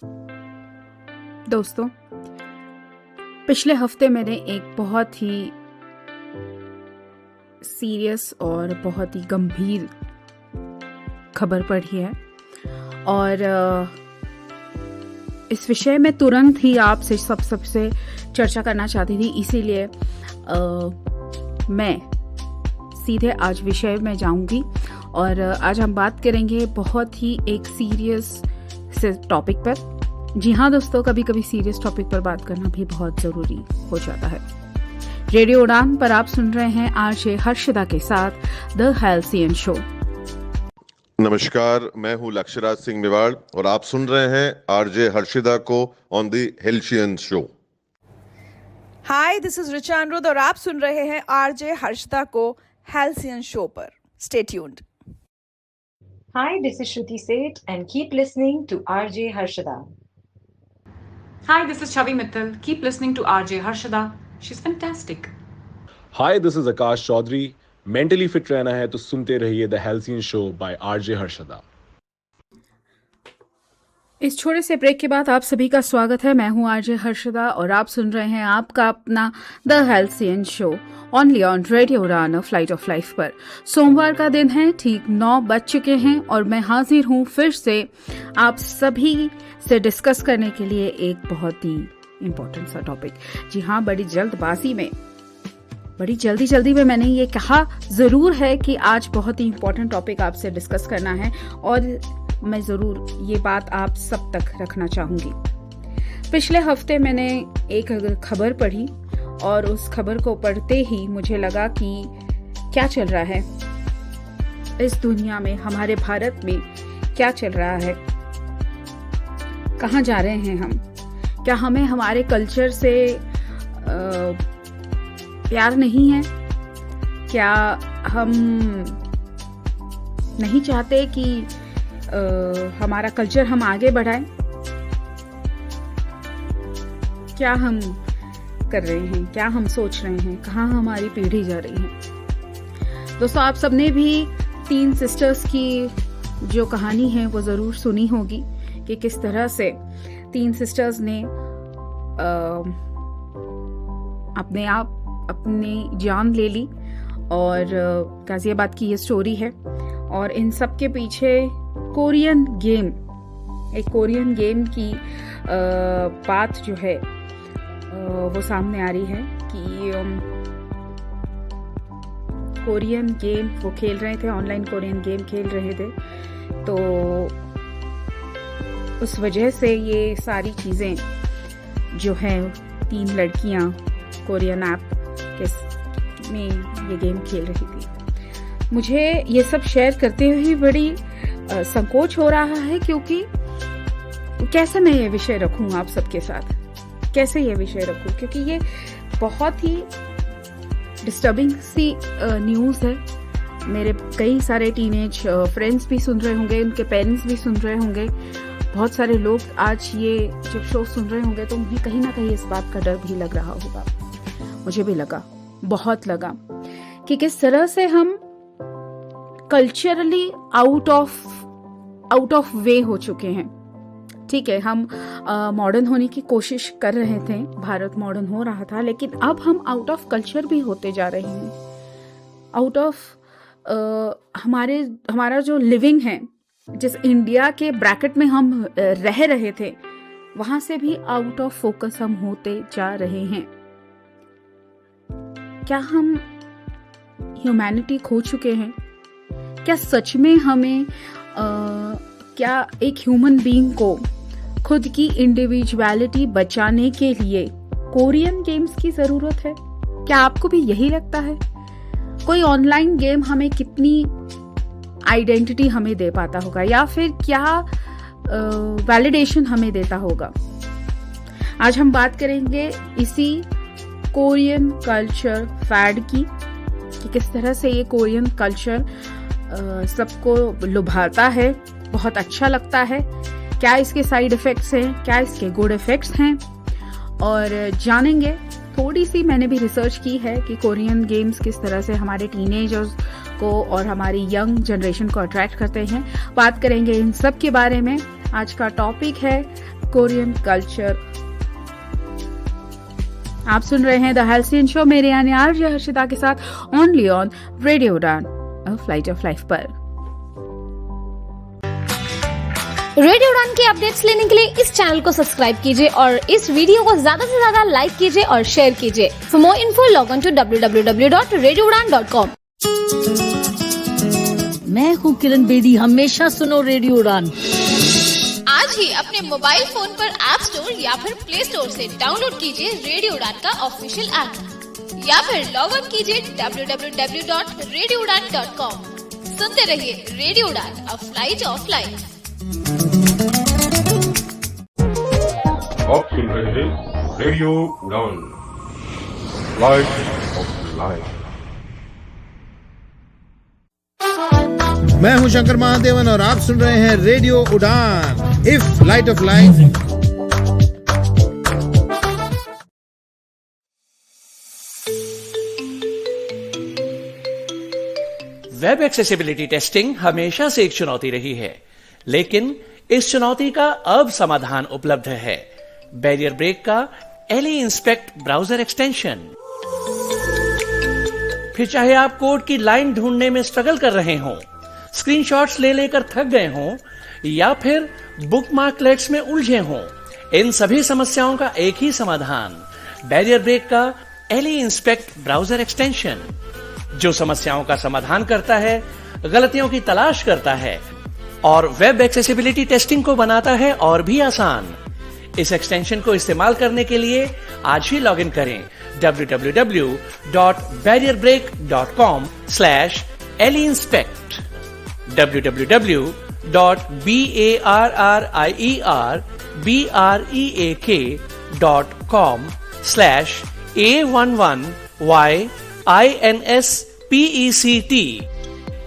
दोस्तों, पिछले हफ्ते मैंने एक बहुत ही सीरियस और बहुत ही गंभीर खबर पढ़ी है और इस विषय में तुरंत ही आपसे सबसे चर्चा करना चाहती थी। इसीलिए मैं सीधे आज विषय में जाऊंगी और आज हम बात करेंगे बहुत ही एक सीरियस से टॉपिक पर। जी हाँ दोस्तों, कभी कभी सीरियस टॉपिक पर बात करना भी बहुत जरूरी हो जाता है। रेडियो उड़ान पर आप सुन रहे हैं आरजे हर्षदा के साथ द हेल्सियन शो। नमस्कार, मैं हूँ लक्ष्यराज सिंह मेवाड़ और आप सुन रहे हैं आरजे हर्षदा को on the Halcyon show. Hi, this is Richa Anirudh और आप सुन रहे हैं आरजे हर्षदा को हेल्सियन शो पर। Stay tuned. Hi, this is Shruti Seth and keep listening to RJ Harshada. Hi, this is Chavi Mittal. Keep listening to RJ Harshada. She's fantastic. Hi, this is Akash Chaudhary. Mentally fit रहना है तो सुनते रहिए the Halcyon show by RJ Harshada. इस छोटे से break के बाद आप सभी का स्वागत है। मैं हूं आरजे हर्षदा और आप सुन रहे हैं आपका अपना the Halcyon show only on radio उड़ान फ्लाइट ऑफ लाइफ पर। सोमवार का दिन है, ठीक 9 बज चुके हैं और मैं हाजिर हूं फिर से आप सभी से डिस्कस करने के लिए एक बहुत ही इम्पोर्टेंट सा टॉपिक। जी हाँ, बड़ी जल्दी में मैंने ये कहा जरूर है कि आज बहुत ही इम्पोर्टेंट टॉपिक आपसे डिस्कस करना है और मैं जरूर ये बात आप सब तक रखना चाहूंगी। पिछले हफ्ते मैंने एक खबर पढ़ी और उस खबर को पढ़ते ही मुझे लगा कि क्या चल रहा है इस दुनिया में, हमारे भारत में क्या चल रहा है, कहाँ जा रहे हैं हम। क्या हमें हमारे कल्चर से प्यार नहीं है? क्या हम नहीं चाहते कि हमारा कल्चर हम आगे बढ़ाएं? क्या हम कर रहे हैं, क्या हम सोच रहे हैं, कहाँ हमारी पीढ़ी जा रही है? दोस्तों, आप सबने भी 3 सिस्टर्स की जो कहानी है वो जरूर सुनी होगी कि किस तरह से 3 सिस्टर्स ने अपनी जान ले ली और गाजियाबाद की ये स्टोरी है। और इन सब के पीछे एक कोरियन गेम की बात जो है वो सामने आ रही है कि कोरियन गेम वो खेल रहे थे, ऑनलाइन कोरियन गेम खेल रहे थे, तो उस वजह से ये सारी चीजें जो हैं 3 लड़कियां कोरियन ऐप में ये गेम खेल रही थी। मुझे ये सब शेयर करते हुए बड़ी संकोच हो रहा है क्योंकि कैसे मैं ये विषय रखूं आप सबके साथ, कैसे ये विषय रखूं, क्योंकि ये बहुत ही डिस्टर्बिंग सी न्यूज़ है। मेरे कई सारे टीनेज फ्रेंड्स भी सुन रहे होंगे, उनके पेरेंट्स भी सुन रहे होंगे, बहुत सारे लोग आज ये जब शो सुन रहे होंगे तो उन्हें कहीं ना कहीं इस बात का डर भी लग रहा होगा। मुझे भी बहुत लगा कि किस तरह से हम कल्चरली आउट ऑफ वे हो चुके हैं। ठीक है, हम मॉडर्न होने की कोशिश कर रहे थे, भारत मॉडर्न हो रहा था, लेकिन अब हम आउट ऑफ कल्चर भी होते जा रहे हैं। आउट ऑफ हमारा जो लिविंग है, जिस इंडिया के ब्रैकेट में हम रह रहे थे, वहां से भी आउट ऑफ फोकस हम होते जा रहे हैं। क्या हम ह्यूमैनिटी खो चुके हैं? क्या सच में हमें क्या एक ह्यूमन बीइंग को खुद की इंडिविजुअलिटी बचाने के लिए कोरियन गेम्स की जरूरत है? क्या आपको भी यही लगता है? कोई ऑनलाइन गेम हमें कितनी आइडेंटिटी हमें दे पाता होगा या फिर क्या वैलिडेशन हमें देता होगा? आज हम बात करेंगे इसी कोरियन कल्चर फैड की कि किस तरह से ये कोरियन कल्चर सबको लुभाता है, बहुत अच्छा लगता है, क्या इसके साइड इफेक्ट्स हैं, क्या इसके गुड इफेक्ट्स हैं, और जानेंगे। थोड़ी सी मैंने भी रिसर्च की है कि कोरियन गेम्स किस तरह से हमारे टीनेजर्स को और हमारी यंग जनरेशन को अट्रैक्ट करते हैं। बात करेंगे इन सब के बारे में। आज का टॉपिक है कोरियन कल्चर। आप सुन रहे हैं द हेल्सियन शो, मेरे यानी आरजे हर्षिता के साथ, ओनली ऑन रेडियो उड़ान अ फ्लाइट ऑफ लाइफ पर। रेडियो उड़ान के अपडेट्स लेने के लिए इस चैनल को सब्सक्राइब कीजिए और इस वीडियो को ज्यादा से ज्यादा लाइक कीजिए और शेयर कीजिए। For more info log on to www.radioudan.com। मैं हूँ किरण बेदी, हमेशा सुनो रेडियो उड़ान। आज ही अपने मोबाइल फोन पर ऐप स्टोर या फिर प्ले स्टोर से डाउनलोड कीजिए रेडियो उड़ान का ऑफिशियल ऐप या फिर लॉग ऑन कीजिए www.radioudan.com। सुनते रहिए रेडियो उड़ान अ फ्लाइट ऑफ लाइफ। आप सुन रहे हैं रेडियो उड़ान फ्लाइट ऑफ लाइफ। मैं हूं शंकर महादेवन और आप सुन रहे हैं रेडियो उड़ान if flight of life. Web accessibility testing हमेशा से एक चुनौती रही है, लेकिन इस चुनौती का अब समाधान उपलब्ध है। बैरियर ब्रेक का एली इंस्पेक्ट ब्राउजर एक्सटेंशन। फिर चाहे आप कोड की लाइन ढूंढने में स्ट्रगल कर रहे हों, स्क्रीनशॉट्स ले लेकर थक गए हों या फिर बुकमार्कलेट्स में उलझे हों, इन सभी समस्याओं का एक ही समाधान, बैरियर ब्रेक का एली इंस्पेक्ट ब्राउजर एक्सटेंशन, जो समस्याओं का समाधान करता है, गलतियों की तलाश करता है और वेब एक्सेसिबिलिटी टेस्टिंग को बनाता है और भी आसान। इस एक्सटेंशन को इस्तेमाल करने के लिए आज ही लॉग इन करें www.barrierbreak.com/eliinspect www.barrierbreak.com/A11YINSPECT।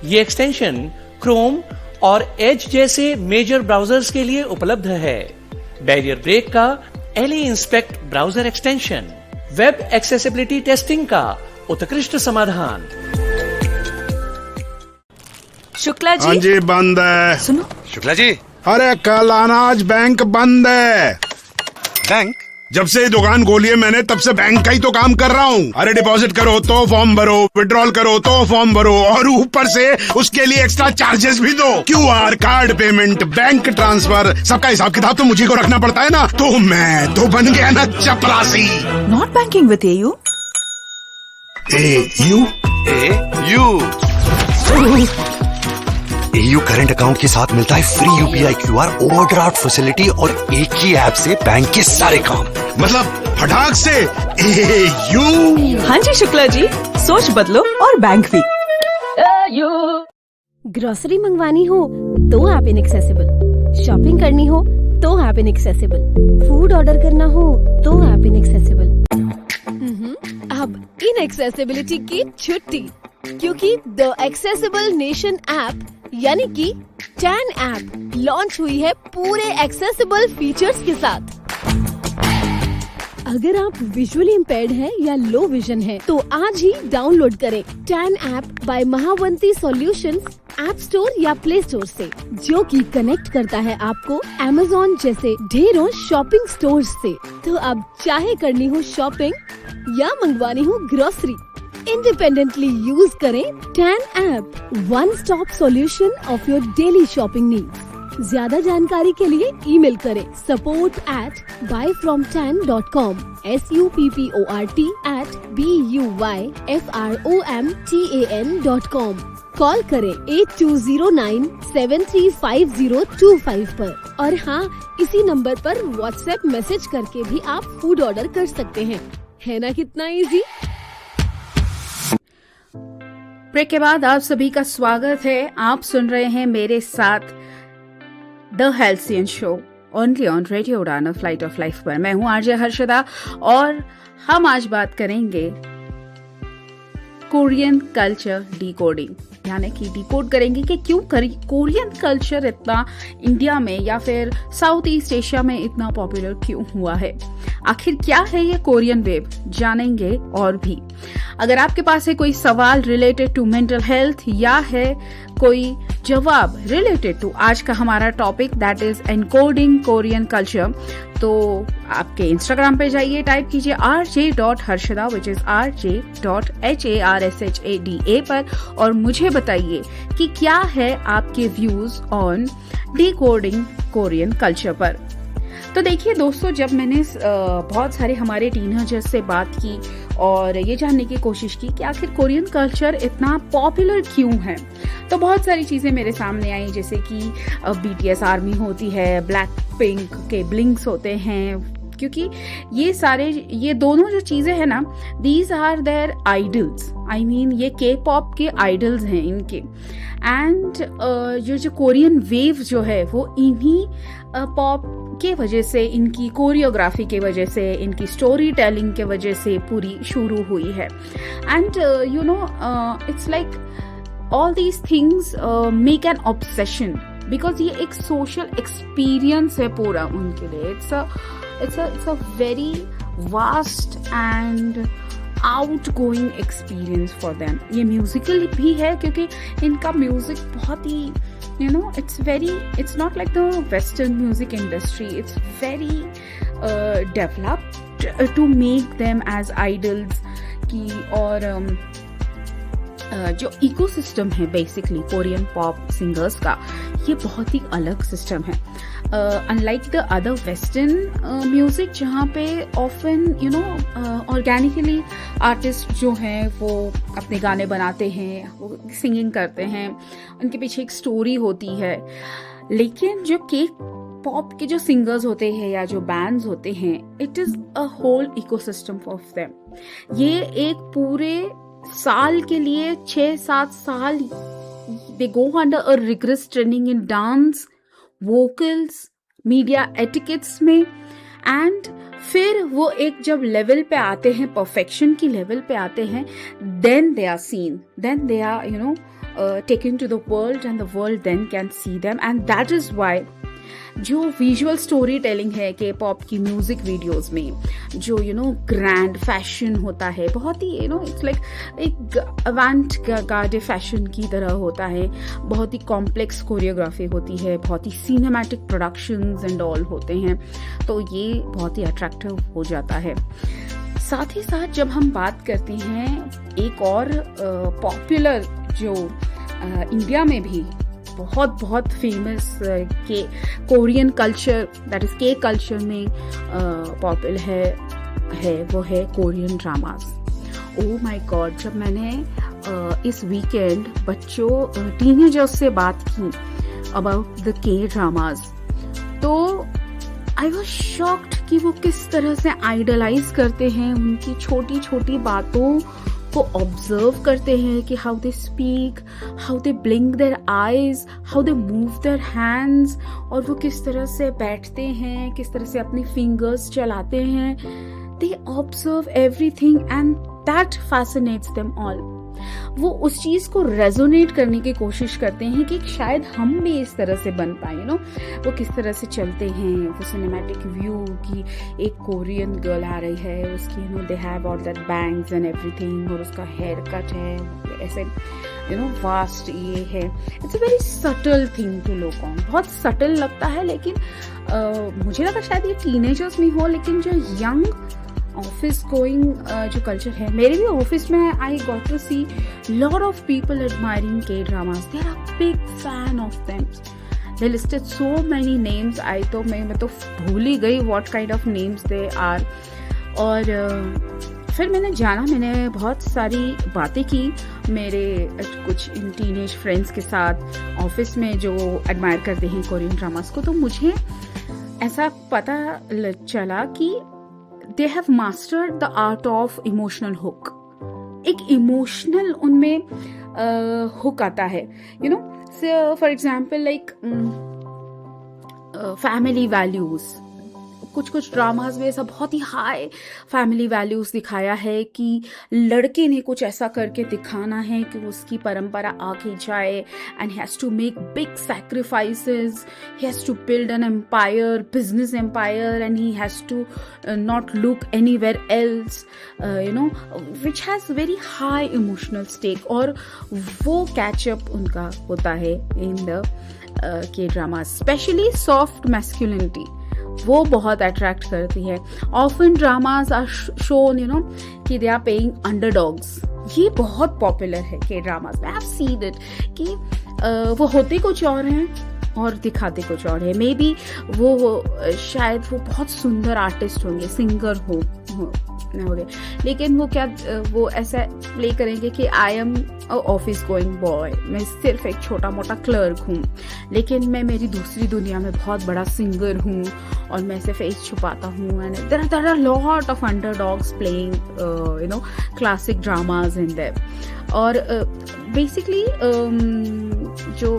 ये एक्सटेंशन क्रोम और एज जैसे मेजर ब्राउजर्स के लिए उपलब्ध है। बैरियर ब्रेक का ally inspect browser extension, web accessibility testing का उत्कृष्ट समाधान। शुक्ला जी। हाँ जी, बंद है। सुनो शुक्ला जी। अरे कल अनाज बैंक बंद है। बैंक? जब से दुकान खोली है मैंने तब से बैंक का ही तो काम कर रहा हूँ। अरे डिपॉजिट करो तो फॉर्म भरो, विड्रॉल करो तो फॉर्म भरो और ऊपर से उसके लिए एक्स्ट्रा चार्जेस भी दो। QR, card payment, bank transfer, सबका हिसाब किताब तो मुझी को रखना पड़ता है ना। तो मैं तो बन गया ना चपरासी। Not banking with AU। AU current account के साथ मिलता है free UPI QR overdraft facility और एक ही ऐप से बैंक के सारे काम। मतलब फटाक से AU। हाँ जी शुक्ला जी, सोच बदलो और बैंक भी। ग्रोसरी मंगवानी हो तो ऐप इनएक्सेसिबल, शॉपिंग करनी हो तो ऐप इनएक्सेसिबल, फूड ऑर्डर करना हो तो ऐप इनएक्सेसिबल। अब इनएक्सेसिबिलिटी की छुट्टी, क्योंकि द एक्सेसिबल नेशन ऐप यानी कि टैन ऐप लॉन्च हुई है पूरे एक्सेसिबल फीचर्स के साथ। अगर आप विजुअली इम्पेयर्ड हैं या लो विजन हैं, तो आज ही डाउनलोड करें tan app by Mahavanti solutions app store या प्ले स्टोर से, जो कि कनेक्ट करता है आपको Amazon जैसे ढेरों शॉपिंग स्टोर्स से। तो अब चाहे करनी हो शॉपिंग या मंगवानी हो ग्रोसरी, इंडिपेंडेंटली यूज करें tan app, one stop solution of your daily shopping needs. ज्यादा जानकारी के लिए ईमेल करें support@buyfromtan.com support@buyfromtan.com। कॉल करें 8209-735025 पर। और हाँ, इसी नंबर पर व्हाट्सएप मैसेज करके भी आप फूड ऑर्डर कर सकते हैं। है ना कितना इजी। ब्रेक के बाद आप सभी का स्वागत है। आप सुन रहे हैं मेरे साथ the Halcyon show, only on radio उड़ान फ्लाइट ऑफ लाइफ पर। मैं हूं आरजे हर्षदा और हम आज बात करेंगे कोरियन कल्चर डिकोडिंग, यानी कि डिकोड करेंगे कि क्यों कोरियन कल्चर इतना इंडिया में या फिर साउथ ईस्ट एशिया में इतना पॉपुलर क्यों हुआ है। आखिर क्या है ये कोरियन वेव, जानेंगे। और भी अगर आपके पास है कोई सवाल रिलेटेड टू मेंटल हेल्थ या है कोई जवाब रिलेटेड टू आज का हमारा topic that is encoding Korean culture. तो आपके इंस्टाग्राम पे जाइए, टाइप कीजिए rj.harshada विच इज rj.harshada पर और मुझे बताइए कि क्या है आपके views on decoding Korean culture पर। तो देखिए दोस्तों, जब मैंने बहुत सारे हमारे टीनेजर्स से बात की और ये जानने की कोशिश की कि आखिर कोरियन कल्चर इतना पॉपुलर क्यों है, तो बहुत सारी चीज़ें मेरे सामने आई, जैसे कि BTS आर्मी होती है, ब्लैक पिंक के ब्लिंक्स होते हैं, क्योंकि ये दोनों जो चीज़ें हैं ना, these are their idols. I mean ये K-pop के आइडल्स हैं इनके। एंड जो कोरियन वेव जो है वो इन्हीं पॉप के वजह से, इनकी कोरियोग्राफी के वजह से, इनकी स्टोरी टेलिंग के वजह से पूरी शुरू हुई है। And you no it's like all these things make an obsession, because ये एक सोशल एक्सपीरियंस है पूरा उनके लिए। It's a very vast and outgoing experience for them. ये म्यूजिकल भी है क्योंकि इनका म्यूजिक बहुत ही it's not like the Western music industry. It's very developed to make them as idols की। और जो इकोसिस्टम है बेसिकली कोरियन पॉप सिंगर्स का, ये बहुत ही अलग सिस्टम है। Unlike the other western music जहाँ पे ऑफन ऑर्गेनिकली आर्टिस्ट जो हैं वो अपने गाने बनाते हैं, वो सिंगिंग करते हैं, उनके पीछे एक स्टोरी होती है। लेकिन जो K-pop के जो सिंगर्स होते हैं या जो बैंड्स होते हैं, it is a whole ecosystem of them. ये एक पूरे साल के लिए 6-7 साल they go under a rigorous training in dance, vocals, media etiquettes में, एंड फिर वो एक जब लेवल पे आते हैं, परफेक्शन की लेवल पे आते हैं, then they are seen, then they are taken to the world and the world then can see them, and that is why जो विजुअल स्टोरी टेलिंग है K-pop की म्यूजिक वीडियोस में, जो ग्रैंड फैशन होता है, बहुत ही इट्स लाइक एक अवांट गार्डे fashion की तरह होता है, बहुत ही कॉम्प्लेक्स कोरियोग्राफी होती है, बहुत ही सिनेमैटिक प्रोडक्शंस एंड ऑल होते हैं, तो ये बहुत ही अट्रैक्टिव हो जाता है। साथ ही साथ जब हम बात करते हैं एक और पॉपुलर जो इंडिया में भी बहुत फेमस के कोरियन कल्चर दैट इज के कल्चर में पॉपुलर है वो है Korean dramas. Oh my God, जब मैंने इस वीकेंड बच्चों टीनेजर्स से बात की अबाउट द के ड्रामास, तो आई वॉज शॉक्ड कि वो किस तरह से आइडलाइज करते हैं, उनकी छोटी छोटी बातों को ऑब्जर्व करते हैं कि how they speak, how they blink their eyes, how they move their hands, और वो किस तरह से बैठते हैं, किस तरह से अपनी फिंगर्स चलाते हैं। They observe everything and that fascinates them all. वो उस चीज को रेजोनेट करने की कोशिश करते हैं कि शायद हम भी इस तरह से बन पाए। वो किस तरह से चलते हैं, वो सिनेमैटिक व्यू की एक कोरियन गर्ल आ रही है, उसकी they have all that bangs and everything, और उसका हेयर कट है ऐसे वास्ट ये है। It's a very subtle thing to look on, बहुत सटल लगता है, लेकिन मुझे लगा शायद ये टीनेजर्स में हो, लेकिन जो यंग ऑफिस गोइंग जो कल्चर है, मेरे भी ऑफिस में I got to see lot of people admiring K dramas. They are a big fan of them. They listed so many names. मैं तो भूल ही गई what kind of names they are. और फिर मैंने बहुत सारी बातें की मेरे कुछ इन टीनेज फ्रेंड्स के साथ ऑफिस में जो एडमायर करते हैं कोरियन ड्रामास को। तो मुझे ऐसा पता चला कि they have mastered the art of emotional hook. एक इमोशनल उनमें हुक आता है, for example like family values, कुछ कुछ ड्रामाज में ऐसा बहुत ही हाई फैमिली वैल्यूज दिखाया है कि लड़के ने कुछ ऐसा करके दिखाना है कि उसकी परंपरा आगे जाए, and he has to make big sacrifices, he has to build an empire, business empire, and he has to not look anywhere else, you know, which has very high emotional stake, और वो catch up उनका होता है in the K drama. Specially soft masculinity वो बहुत attract करती है. Often dramas are shown, you know, कि दे आर प्लेइंग अंडरडॉग्स. ये बहुत पॉपुलर है के ड्रामाज में. आई हैव सीन इट कि वो होते कुछ और हैं और दिखाते कुछ और है. मे बी वो शायद वो बहुत सुंदर आर्टिस्ट होंगे, सिंगर हो गए, लेकिन वो क्या वो ऐसा प्ले करेंगे कि I am office going boy, मैं सिर्फ एक छोटा मोटा क्लर्क हूँ, लेकिन मैं मेरी दूसरी दुनिया में बहुत बड़ा सिंगर हूँ और मैं ऐसे फेस छुपाता हूँ. And there are lot of underdogs playing you know classic dramas in there. और बेसिकली जो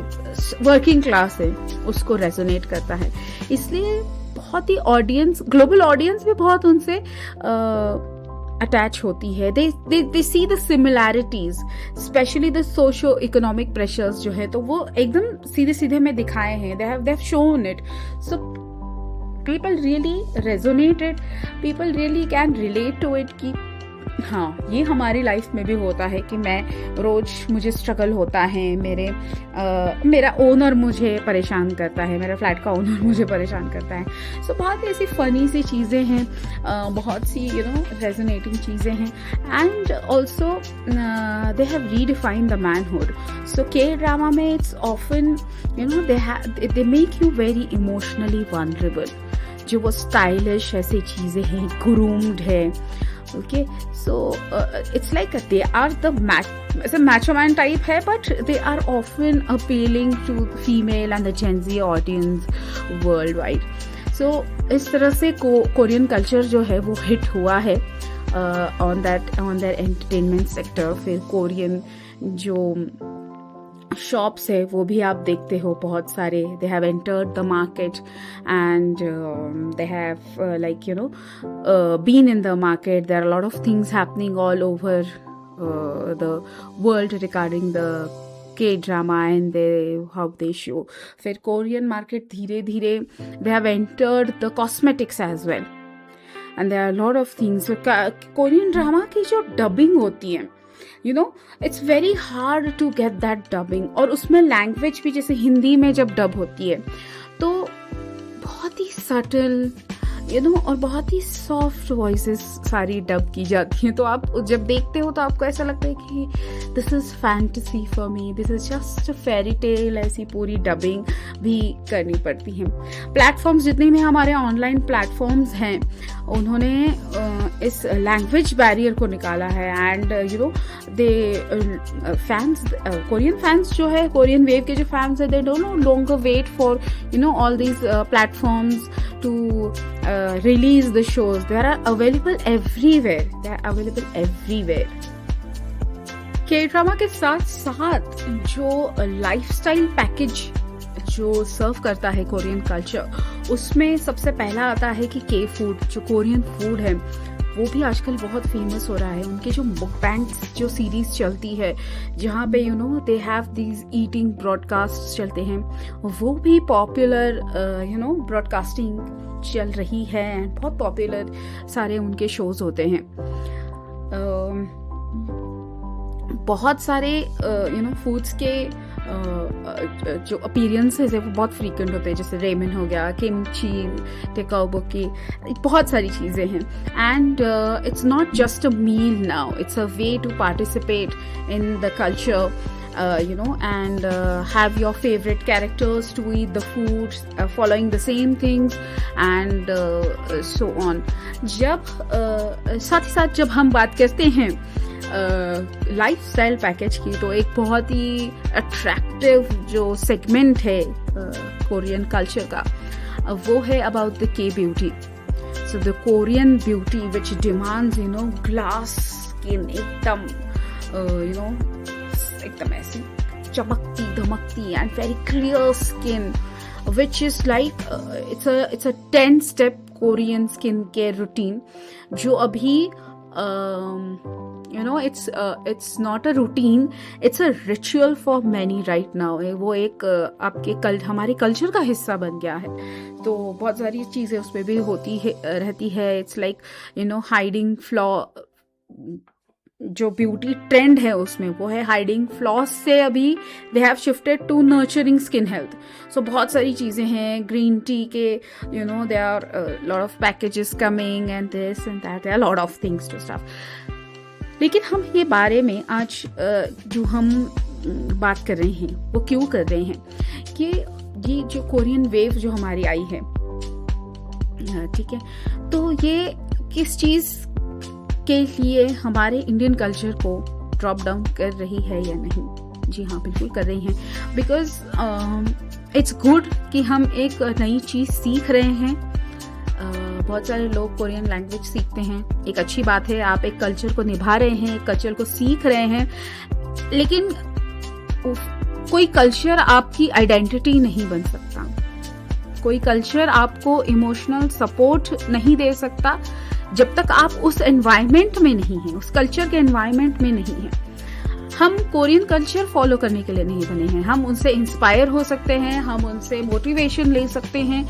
वर्किंग क्लास है उसको रेजोनेट करता है, इसलिए बहुत ही ऑडियंस, ग्लोबल ऑडियंस भी बहुत उनसे अटैच होती है. They see the similarities, specially the socio economic pressures जो है, तो वो एकदम सीधे सीधे में दिखाए हैं. They have shown it, so people really resonated, people really can relate to it कि हाँ ये हमारी लाइफ में भी होता है कि मैं रोज मुझे स्ट्रगल होता है, मेरा ओनर मुझे परेशान करता है, मेरा फ्लैट का ओनर मुझे परेशान करता है. सो बहुत ऐसी फनी सी चीज़ें हैं, बहुत सी यू नो रेजोनेटिंग चीज़ें हैं. And also they have redefined the manhood. So K drama में it's often you know they make you very emotionally vulnerable. जो वो स्टाइलिश ऐसी चीज़ें हैं, ग्रूम्ड है. Okay, so it's like they are the macho man type है, but they are often appealing to female and the Gen Z audience worldwide. So इस तरह से कोरियन कल्चर जो है वो हिट हुआ है on their entertainment sector. फिर कोरियन जो शॉप्स है वो भी आप देखते हो बहुत सारे. They have entered the market and they have like you know been in the market. There are lot of things happening all over the world regarding the K drama and how they show. फिर Korean market धीरे धीरे they have entered the cosmetics as well, and there are lot of things. Korean drama की जो dubbing होती है, you know, it's very hard to get that dubbing. और उसमें language भी जैसे हिंदी में जब डब होती है तो बहुत ही सटल यू नो और बहुत ही सॉफ्ट वॉइसेस सारी डब की जाती हैं. तो आप जब देखते हो तो आपको ऐसा लगता है कि this is fantasy for me, this is just fairy tale. ऐसी पूरी डबिंग भी करनी पड़ती है. प्लेटफॉर्म्स जितने भी हमारे ऑनलाइन प्लेटफॉर्म्स हैं उन्होंने इस लैंग्वेज बैरियर को निकाला है. And you know the fans, Korean fans जो है, कोरियन वेव के जो फैंस है, they don't no longer wait for you know all these platforms to release the shows. They are available everywhere. They are available everywhere. K-drama के साथ साथ जो lifestyle package जो सर्व करता है कोरियन कल्चर, उसमें सबसे पहला आता है कि के फूड, जो कोरियन फूड है वो भी आजकल बहुत फेमस हो रहा है. उनके जो मुकबैंग्स जो सीरीज चलती है जहाँ पे you know they have these eating broadcast चलते हैं, वो भी पॉपुलर यू नो ब्रॉडकास्टिंग चल रही है. बहुत पॉपुलर सारे उनके शोज होते हैं. बहुत सारे यू नो फूड्स के जो अपीयरेंसेस है वो बहुत फ्रीक्वेंट होते हैं, जैसे रेमन हो गया, किमची, टेकाओबोकी, बहुत सारी चीज़ें हैं. And it's not just a meal now, it's a way to participate in the culture you know, and have your favorite characters to eat the foods, following the same things and so on. जब साथ ही साथ जब हम बात करते हैं lifestyle package की, तो एक बहुत ही अट्रैक्टिव जो सेगमेंट है कोरियन कल्चर का, वो है about the K beauty. So the Korean beauty which demands you know glass skin, एकदम यू नो एकदम ऐसी चमकती धमकती and very clear skin, which is like it's a 10-step Korean skin care routine, जो अभी it's not a routine, it's a ritual for many right now. वो एक आपके हमारे कल्चर का हिस्सा बन गया है। तो बहुत सारी चीज़ें उसमें भी होती है रहती है। इट्स लाइक हाइडिंग फ्लॉ, जो ब्यूटी ट्रेंड है उसमें वो है हाइडिंग फ्लॉस से अभी they have shifted to nurturing skin health. So बहुत सारी चीज़ें हैं, ग्रीन टी के they are lot of packages coming and this and that, there are lot of things to stuff. लेकिन हम ये बारे में आज जो हम बात कर रहे हैं वो क्यों कर रहे हैं कि ये जो कोरियन वेव जो हमारी आई है, ठीक है, तो ये किस चीज़ के लिए हमारे इंडियन कल्चर को ड्रॉप डाउन कर रही है या नहीं। जी हाँ, बिल्कुल कर रही हैं, बिकॉज इट्स गुड कि हम एक नई चीज़ सीख रहे हैं। बहुत सारे लोग कोरियन लैंग्वेज सीखते हैं, एक अच्छी बात है। आप एक कल्चर को निभा रहे हैं, एक कल्चर को सीख रहे हैं, लेकिन कोई कल्चर आपकी आइडेंटिटी नहीं बन सकता। कोई कल्चर आपको इमोशनल सपोर्ट नहीं दे सकता जब तक आप उस एनवायरनमेंट में नहीं हैं, उस कल्चर के एनवायरनमेंट में नहीं हैं। हम कोरियन कल्चर फॉलो करने के लिए नहीं बने हैं, हम उनसे इंस्पायर हो सकते हैं, हम उनसे मोटिवेशन ले सकते हैं।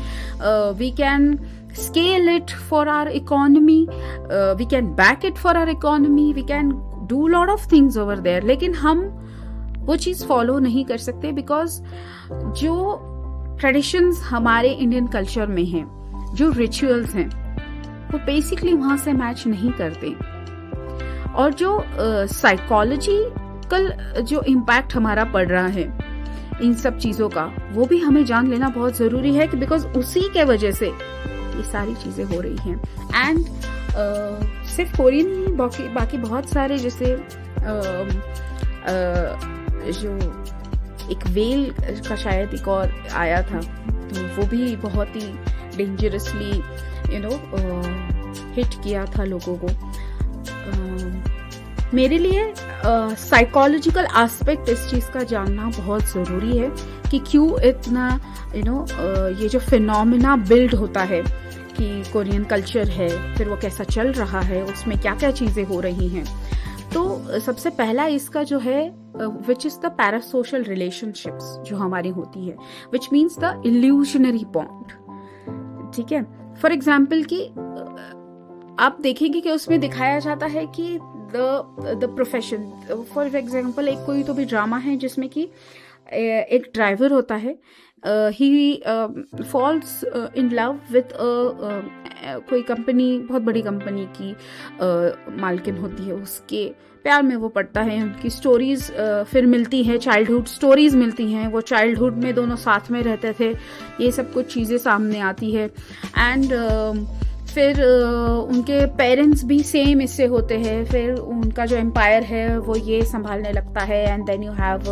We can scale it for our economy, we can back it for our economy, we can do lot of things over there, लेकिन हम वो चीज़ फॉलो नहीं कर सकते बिकॉज जो ट्रेडिशंस हमारे इंडियन कल्चर में हैं, जो रिचुअल्स हैं, वो बेसिकली वहाँ से मैच नहीं करते। और जो साइकोलॉजिकल जो इम्पैक्ट हमारा पड़ रहा है इन सब चीज़ों का, वो भी हमें जान लेना बहुत ज़रूरी है कि बिकॉज उसी के वजह से ये सारी चीज़ें हो रही हैं। एंड सिर्फ कोरियन नहीं, बाकी बहुत सारे, जैसे जो एक वेल का शायद एक और आया था, तो वो भी बहुत ही डेंजरसली हिट किया था लोगों को। मेरे लिए साइकोलॉजिकल एस्पेक्ट इस चीज़ का जानना बहुत ज़रूरी है कि क्यों इतना ये जो फिनोमिना बिल्ड होता है कि कोरियन कल्चर है, फिर वो कैसा चल रहा है, उसमें क्या क्या चीज़ें हो रही हैं। तो सबसे पहला इसका जो है which is the parasocial relationships जो हमारी होती है, विच मीन्स द इल्यूशनरी बॉन्ड। ठीक है, फॉर एग्जाम्पल कि आप देखेंगे कि उसमें दिखाया जाता है कि द प्रोफेशन, फॉर एग्जाम्पल एक कोई तो भी ड्रामा है जिसमें कि एक ड्राइवर होता है, ही फॉल्स इन लव विथ कोई कंपनी, बहुत बड़ी कंपनी की मालकिन होती है, उसके प्यार में वो पड़ता है। उनकी स्टोरीज फिर मिलती हैं, चाइल्डहुड स्टोरीज मिलती हैं, वो चाइल्डहुड में दोनों साथ में रहते थे, ये सब कुछ चीज़ें सामने आती है। एंड फिर उनके पेरेंट्स भी सेम इससे होते हैं, फिर उनका जो एम्पायर है वो ये संभालने लगता है, and then you have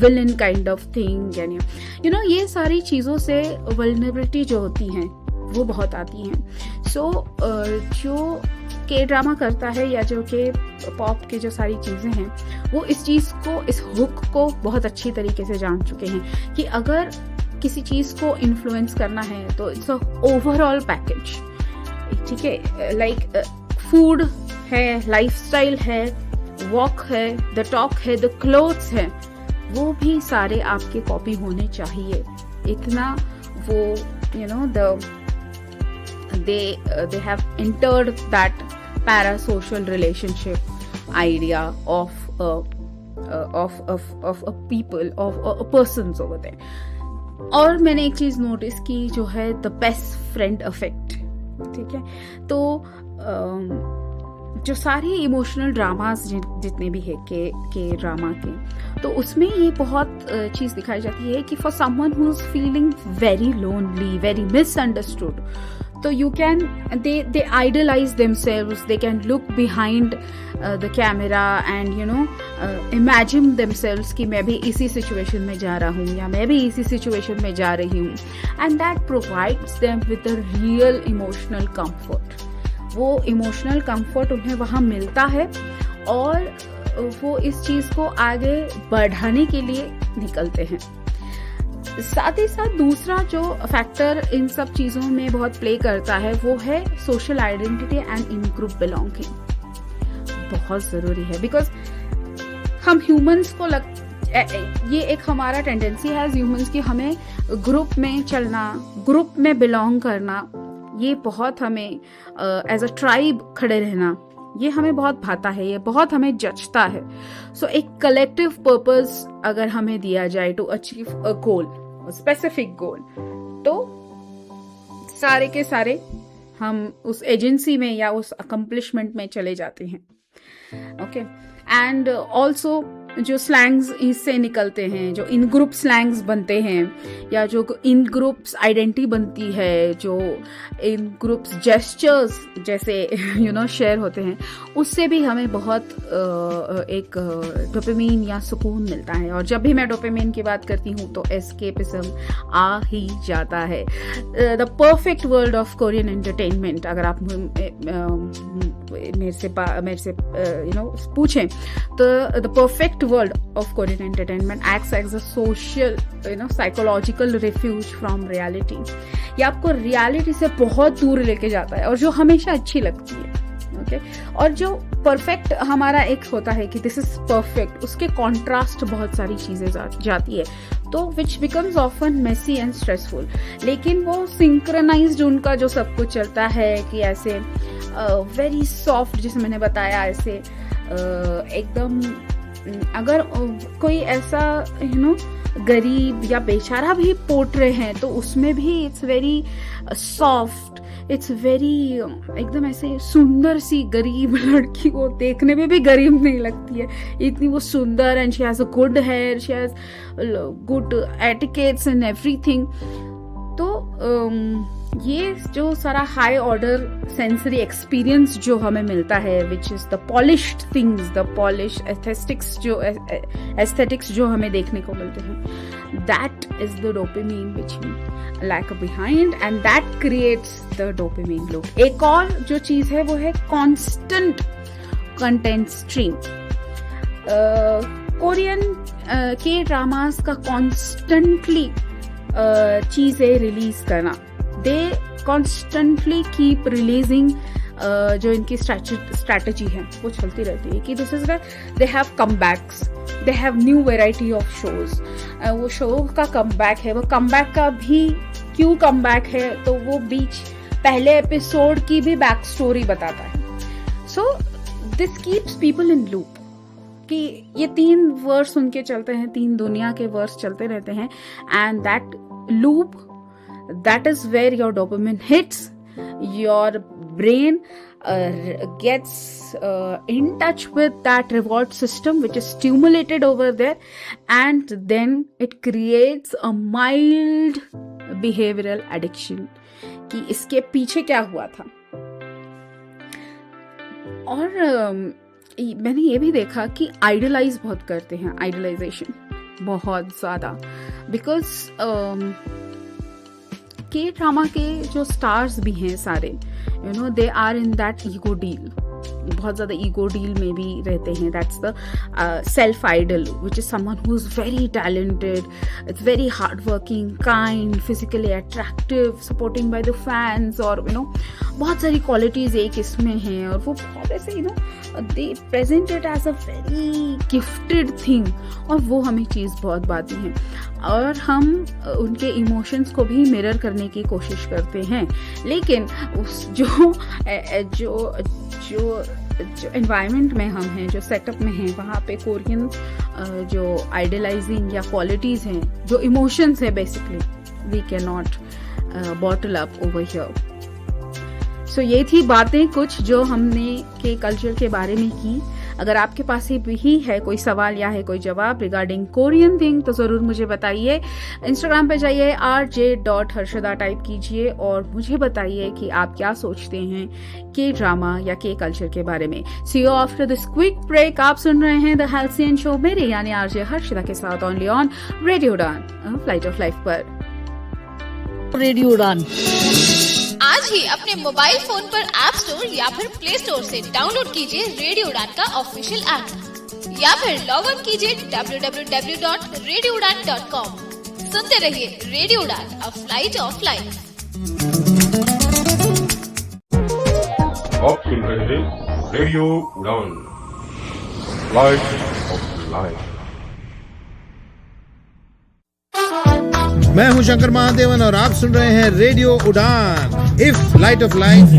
villain kind of thing, and ये सारी चीज़ों से वल्नरेबिलिटी जो होती हैं वो बहुत आती हैं। सो जो के ड्रामा करता है या जो के पॉप की जो सारी चीज़ें हैं, वो इस चीज़ को, इस हुक को बहुत अच्छी तरीके से जान चुके हैं कि अगर किसी चीज़ को इन्फ्लुएंस करना है तो इट्स अ ओवरऑल पैकेज। ठीक है, लाइक फूड है, लाइफस्टाइल है, वॉक है, द टॉक है, द क्लोथ्स है, वो भी सारे आपके कॉपी होने चाहिए। इतना वो they have entered that parasocial relationship idea of a people, of a persons over there. और मैंने एक चीज नोटिस की जो है द बेस्ट फ्रेंड इफेक्ट। ठीक है, तो जो सारे इमोशनल ड्रामास जितने भी है के ड्रामा के, तो उसमें ये बहुत चीज़ दिखाई जाती है कि for someone who is feeling very lonely, very misunderstood, तो you can they idolize themselves, they can look behind the camera and imagine themselves कि मैं भी इसी सिचुएशन में जा रहा हूँ या मैं भी इसी सिचुएशन में जा रही हूँ, and that provides them with a real emotional comfort. वो इमोशनल कंफर्ट उन्हें वहाँ मिलता है और वो इस चीज़ को आगे बढ़ाने के लिए निकलते हैं। साथ ही साथ दूसरा जो फैक्टर इन सब चीज़ों में बहुत प्ले करता है वो है social identity and in group belonging. बहुत ज़रूरी है, बिकॉज हम ह्यूमंस को ये एक हमारा टेंडेंसी है एज ह्यूमंस कि हमें ग्रुप में चलना, ग्रुप में बिलोंग करना, ये बहुत हमें एज अ ट्राइब खड़े रहना, ये हमें बहुत भाता है, ये बहुत हमें जचता है। सो एक कलेक्टिव पर्पस अगर हमें दिया जाए to achieve a goal, specific goal, तो सारे के सारे हम उस एजेंसी में या उस अकम्प्लिशमेंट में चले जाते हैं। ओके, एंड ऑल्सो जो स्लैंग्स इससे निकलते हैं, जो इन ग्रुप स्लैंग्स बनते हैं या जो इन ग्रुप्स आइडेंटिटी बनती है, जो इन ग्रुप्स जेस्चर्स जैसे शेयर होते हैं, उससे भी हमें बहुत एक डोपामिन या सुकून मिलता है। और जब भी मैं डोपामिन की बात करती हूँ तो एस्केपिज्म आ ही जाता है। The perfect world of Korean entertainment अगर आप मेरे से पूछें तो the perfect world of Korean entertainment acts as a social, psychological refuge from reality। ये आपको रियलिटी से बहुत दूर लेके जाता है और जो हमेशा अच्छी लगती है। ओके, और जो परफेक्ट हमारा एक होता है कि दिस इज परफेक्ट, उसके कॉन्ट्रास्ट बहुत सारी चीजें जाती है, तो which becomes often messy and stressful. लेकिन वो सिंक्रोनाइज्ड उनका जो सब कुछ चलता है कि ऐसे वेरी सॉफ्ट, जैसे मैंने बताया, ऐसे एकदम अगर कोई ऐसा गरीब या बेचारा भी पोर्ट्रे हैं तो उसमें भी it's very soft, it's very एकदम ऐसे सुंदर सी गरीब लड़की को देखने में भी गरीब नहीं लगती है, इतनी वो सुंदर, and she has a good hair, she has good etiquettes and everything. तो ये जो सारा हाई ऑर्डर सेंसरी एक्सपीरियंस जो हमें मिलता है, which is the polished things, the polish aesthetics जो हमें देखने को मिलते हैं, that is the dopamine which we lack behind and that creates the dopamine loop. एक और जो चीज है वो है कॉन्स्टेंट कंटेंट स्ट्रीम। कोरियन के ड्रामास का कॉन्स्टेंटली चीजें रिलीज करना, दे कॉन्स्टेंटली कीप रिलीजिंग, जो इनकी स्ट्रैटेजी है वो चलती रहती है कि this is they have comebacks, they have new variety of shows. वो शो का कमबैक है, वो कमबैक का भी क्यों कमबैक है तो वो बीच पहले एपिसोड की भी बैक स्टोरी बताता है। So this keeps people in loop कि ये 3 वर्स उनके चलते हैं, 3 दुनिया के वर्स चलते रहते हैं, and that loop, that is where your dopamine hits, your brain gets in touch with that reward system which is stimulated over there, and then it creates a mild behavioral addiction कि इसके पीछे क्या हुआ था। और मैंने ये भी देखा कि आइडलाइज बहुत करते हैं, आइडलाइजेशन बहुत ज्यादा, बिकॉज के ड्रामा के जो स्टार्स भी हैं सारे, they are in that ego deal, बहुत ज़्यादा ईगो डील में भी रहते हैं। That's the self idol which is someone who is very talented, it's very hard working, kind, physically attractive, supporting by the fans, और बहुत सारी क्वालिटीज एक इसमें हैं, और वो बहुत ऐसे they present it as a very gifted thing, और वो हमें चीज़ बहुत भाती है, और हम उनके इमोशंस को भी मिरर करने की कोशिश करते हैं। लेकिन उस जो एनवायरनमेंट में हम हैं, जो सेटअप में हैं, वहाँ पे कोरियन जो आइडलाइजिंग या क्वालिटीज़ हैं, जो इमोशंस है, basically we can not bottle up over here. So ये थी बातें कुछ जो हमने के कल्चर के बारे में की। अगर आपके पास भी है कोई सवाल या है कोई जवाब रिगार्डिंग कोरियन थिंग तो ज़रूर मुझे बताइए। इंस्टाग्राम पे जाइए, rj.harshada टाइप कीजिए और मुझे बताइए कि आप क्या सोचते हैं के ड्रामा या के कल्चर के बारे में। See you after this quick break. आप सुन रहे हैं द हेल्सियन शो मेरे यानी आरजे हर्षदा के साथ ओनली ऑन रेडियो उड़ान फ्लाइट ऑफ लाइफ पर। रेडियो उड़ान आज ही अपने मोबाइल फोन पर ऐप स्टोर या फिर प्ले स्टोर से डाउनलोड कीजिए रेडियो उड़ान का ऑफिशियल ऐप, या फिर लॉग इन कीजिए www.radioudan.com। सुनते रहिए रेडियो उड़ान, अ फ्लाइट ऑफ लाइफ। आप सुन रहे हैं रेडियो उड़ान, फ्लाइट ऑफ लाइफ। मैं हूं शंकर महादेवन और आप सुन रहे हैं रेडियो उड़ान, if flight of life.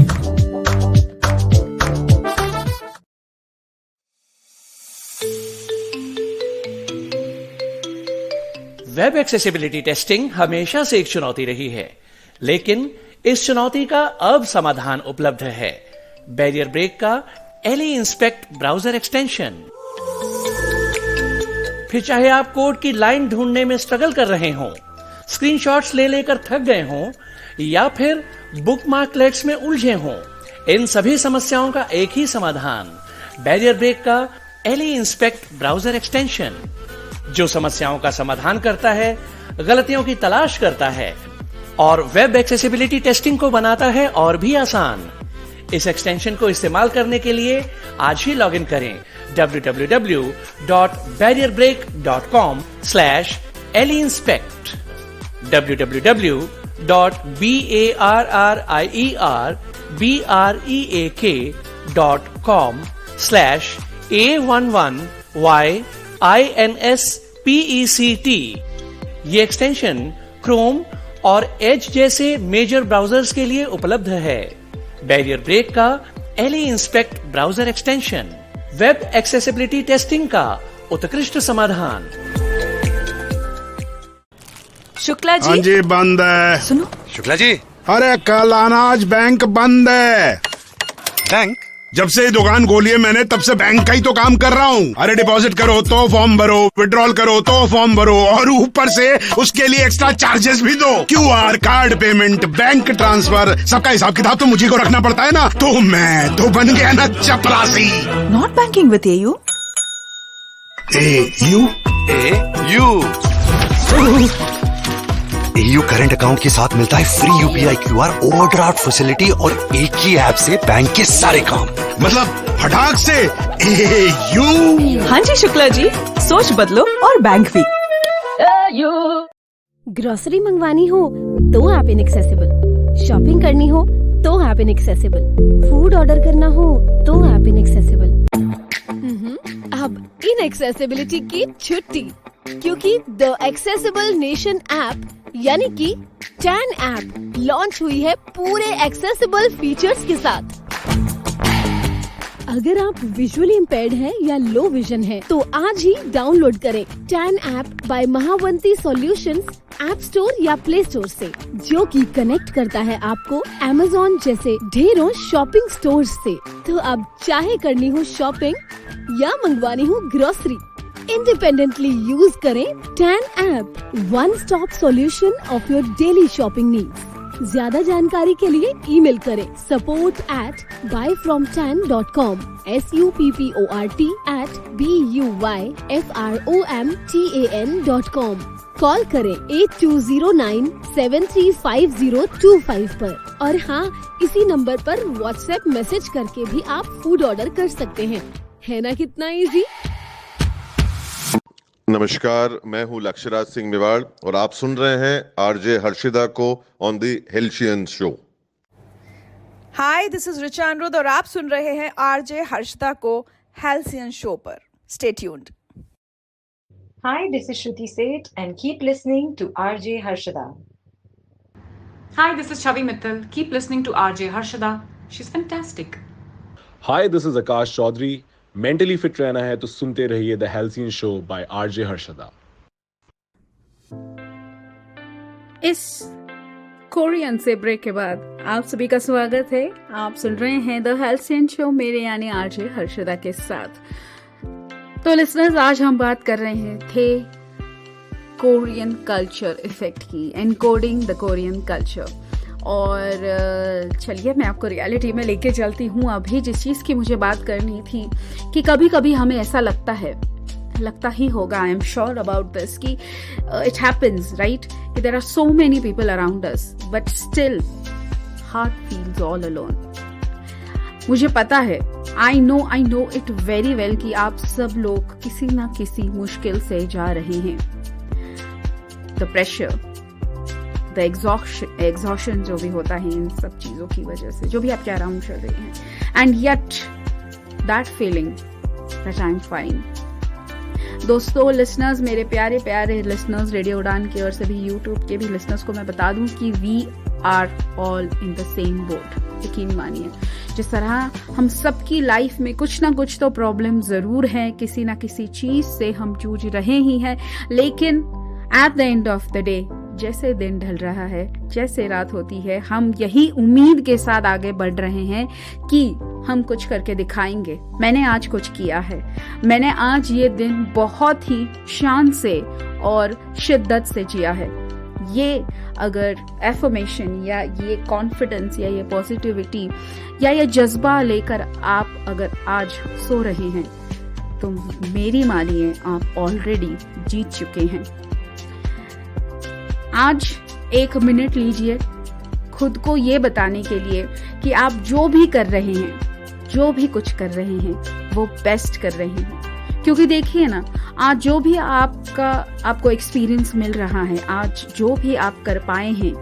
Web accessibility testing हमेशा से एक चुनौती रही है, लेकिन इस चुनौती का अब समाधान उपलब्ध है। बैरियर ब्रेक का एली इंस्पेक्ट ब्राउजर एक्सटेंशन। फिर चाहे आप कोड की लाइन ढूंढने में स्ट्रगल कर रहे हों, स्क्रीनशॉट्स ले लेकर थक गए हों, या फिर बुकमार्कलेट्स में उलझे हों, इन सभी समस्याओं का एक ही समाधान, बैरियर ब्रेक का एली इंस्पेक्ट ब्राउजर एक्सटेंशन, जो समस्याओं का समाधान करता है, गलतियों की तलाश करता है और वेब एक्सेसिबिलिटी टेस्टिंग को बनाता है और भी आसान। इस एक्सटेंशन को इस्तेमाल करने के लिए आज ही लॉगिन करें www.barrierbrake.com/eliinspect www.barrierbrake.com/A11YINSPECT। ये एक्सटेंशन क्रोम और एज जैसे मेजर ब्राउजर्स के लिए उपलब्ध है। बैरियर ब्रेक का ally inspect browser extension, web accessibility testing का उत्कृष्ट समाधान। शुक्ला जी। हाँ जी, बंद है। सुनो शुक्ला जी, अरे कल अनाज बैंक बंद है। बैंक? जब से ये दुकान खोली है मैंने, तब से बैंक का ही तो काम कर रहा हूँ। अरे डिपॉजिट करो तो फॉर्म भरो, विड्रॉल करो तो फॉर्म भरो, और ऊपर से उसके लिए एक्स्ट्रा चार्जेस भी दो। QR, card payment, bank transfer, सबका हिसाब किताब तो मुझे को रखना पड़ता है ना। तो मैं तो बन गया ना चपरासी। Not banking with AU। AU current account के साथ मिलता है free UPI QR overdraft facility और एक ही ऐप से बैंक के सारे काम। मतलब फटाक से AU। हाँ जी शुक्ला जी, सोच बदलो और बैंक भी। ग्रोसरी मंगवानी हो तो ऐप इनएक्सेसिबल, शॉपिंग करनी हो तो ऐप इनएक्सेसिबल, फूड ऑर्डर करना हो तो ऐप इनएक्सेसिबल। अब इनएक्सेसिबिलिटी की छुट्टी, क्योंकि द एक्सेसिबल नेशन ऐप यानी कि टैन ऐप लॉन्च हुई है पूरे एक्सेसिबल फीचर्स के साथ। अगर आप विजुअली इम्पेयर्ड हैं या लो विजन हैं, तो आज ही डाउनलोड करें tan app by Mahavanti solutions app store या प्ले स्टोर से, जो कि कनेक्ट करता है आपको Amazon जैसे ढेरों शॉपिंग स्टोर्स से। तो अब चाहे करनी हो शॉपिंग या मंगवानी हो ग्रोसरी, इंडिपेंडेंटली यूज करें tan app, one stop solution of your daily shopping needs. ज्यादा जानकारी के लिए ईमेल करें support@buyfromtan.com support@buyfromtan.com। कॉल करें 8209-735025 पर। और हाँ, इसी नंबर पर व्हाट्सएप मैसेज करके भी आप फूड ऑर्डर कर सकते हैं। है ना कितना इजी? नमस्कार, मैं हूं लक्ष्यराज सिंह मेवाड़ और आप सुन रहे हैं आरजे हर्षिदा को on the Halcyon show. Hi, this is Richa Anirudh और आप सुन रहे हैं आरजे हर्षिदा को हेल्सियन शो पर। Stay tuned. Hi, this is Shruti Seth and keep listening to RJ Harshada. Hi, this is Chavi Mittal. Keep listening to RJ Harshada. She's fantastic. Hi, this is Akash Chaudhary. Mentally fit रहना है तो सुनते रहिए the Halcyon show by RJ Harshada. इस Korean से break के बाद आप सभी का स्वागत है। आप सुन रहे हैं द हेल्सियन शो मेरे यानी आरजे हर्षदा के साथ। तो लिसनर्स, आज हम बात कर रहे थे कोरियन कल्चर इफेक्ट की, एनकोडिंग द कोरियन कल्चर। और चलिए मैं आपको रियलिटी में लेके चलती हूँ। अभी जिस चीज़ की मुझे बात करनी थी कि कभी कभी हमें ऐसा लगता ही होगा, I am sure about this, कि इट हैपेंस राइट, कि there are so many people around us but still heart feels all alone. मुझे पता है, I know it very well कि आप सब लोग किसी ना किसी मुश्किल से जा रहे हैं। द प्रेशर, द एग्जॉशन जो भी होता है इन सब चीजों की वजह से, जो भी आपके अराउंड चल रही हैं, and yet that feeling that I am fine. दोस्तों, लिसनर्स, मेरे प्यारे प्यारे लिसनर्स, रेडियो उड़ान के और सभी यूट्यूब के भी लिसनर्स को मैं बता दूं कि we are all in the same boat. यकीन मानिए, जिस तरह हम सबकी लाइफ में कुछ ना कुछ तो प्रॉब्लम जरूर है, किसी ना किसी चीज से हम जूझ रहे ही हैं, लेकिन at the end of the day, जैसे दिन ढल रहा है, जैसे रात होती है, हम यही उम्मीद के साथ आगे बढ़ रहे हैं कि हम कुछ करके दिखाएंगे। मैंने आज कुछ किया है, मैंने आज ये दिन बहुत ही शान से और शिद्दत से जिया है। ये अगर एफर्मेशन या ये कॉन्फिडेंस या ये पॉजिटिविटी या ये जज्बा लेकर आप अगर आज सो रहे हैं, तो मेरी मानिए आप ऑलरेडी जीत चुके हैं। आज 1 मिनट लीजिए खुद को ये बताने के लिए कि आप जो भी कर रहे हैं, जो भी कुछ कर रहे हैं, वो बेस्ट कर रहे हैं। क्योंकि देखिए ना, आज जो भी आपको एक्सपीरियंस मिल रहा है, आज जो भी आप कर पाए हैं,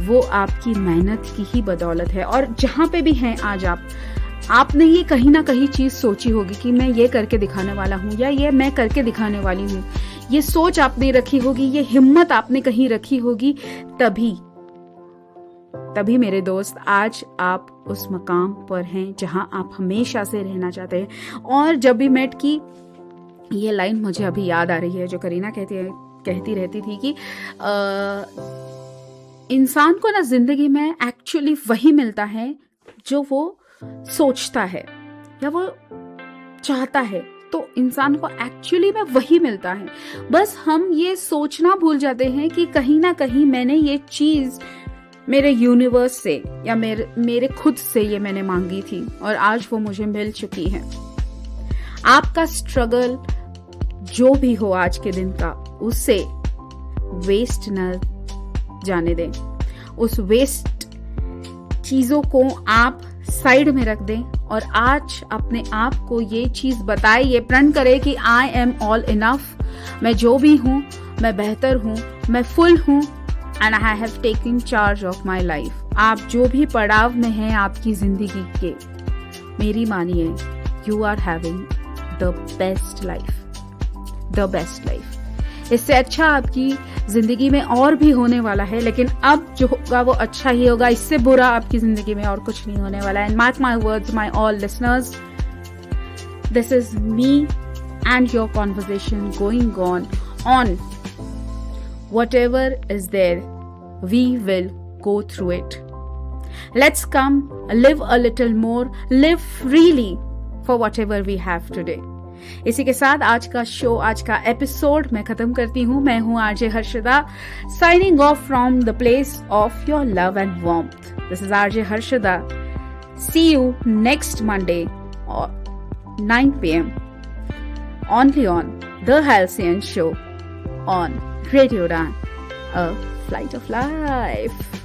वो आपकी मेहनत की ही बदौलत है। और जहां पे भी हैं आज आपने ये कहीं ना कहीं चीज सोची होगी कि मैं ये करके दिखाने वाला हूँ या ये मैं करके दिखाने वाली हूँ। ये सोच आपने रखी होगी, ये हिम्मत आपने कहीं रखी होगी, तभी मेरे दोस्त आज आप उस मकाम पर हैं जहां आप हमेशा से रहना चाहते हैं। और जब भी मेट की ये लाइन मुझे अभी याद आ रही है, जो करीना कहती रहती थी कि इंसान को ना जिंदगी में एक्चुअली वही मिलता है जो वो सोचता है या वो चाहता है, तो इंसान को एक्चुअली में वही मिलता है। बस हम ये सोचना भूल जाते हैं कि कहीं ना कहीं मैंने ये चीज मेरे यूनिवर्स से या मेरे खुद से ये मैंने मांगी थी और आज वो मुझे मिल चुकी है। आपका स्ट्रगल जो भी हो आज के दिन का, उसे वेस्ट न जाने दें। उस वेस्ट चीजों को आप साइड में रख दें और आज अपने आप को ये चीज बताए, ये प्रण करे कि आई एम ऑल इनफ। मैं जो भी हूं, मैं बेहतर हूं, मैं फुल हूं, and I have taken charge of my life. आप जो भी पड़ाव में हैं आपकी जिंदगी के, मेरी मानिए, you are having the best life, the best life. इससे अच्छा आपकी जिंदगी में और भी होने वाला है, लेकिन अब जो होगा वो अच्छा ही होगा। इससे बुरा आपकी जिंदगी में और कुछ नहीं होने वाला है। And mark my words, my all listeners, this is me and your conversation going on whatever is there, we will go through it. Let's come, live a little more, live freely for whatever we have today. इसी के साथ आज का show, आज का episode मैं खत्म करती हूँ। मैं हूँ RJ Harshada, signing off from the place of your love and warmth. This is RJ Harshada. See you next Monday at 9 p.m. only on The Halcyon Show on Radio Udan, a flight of life.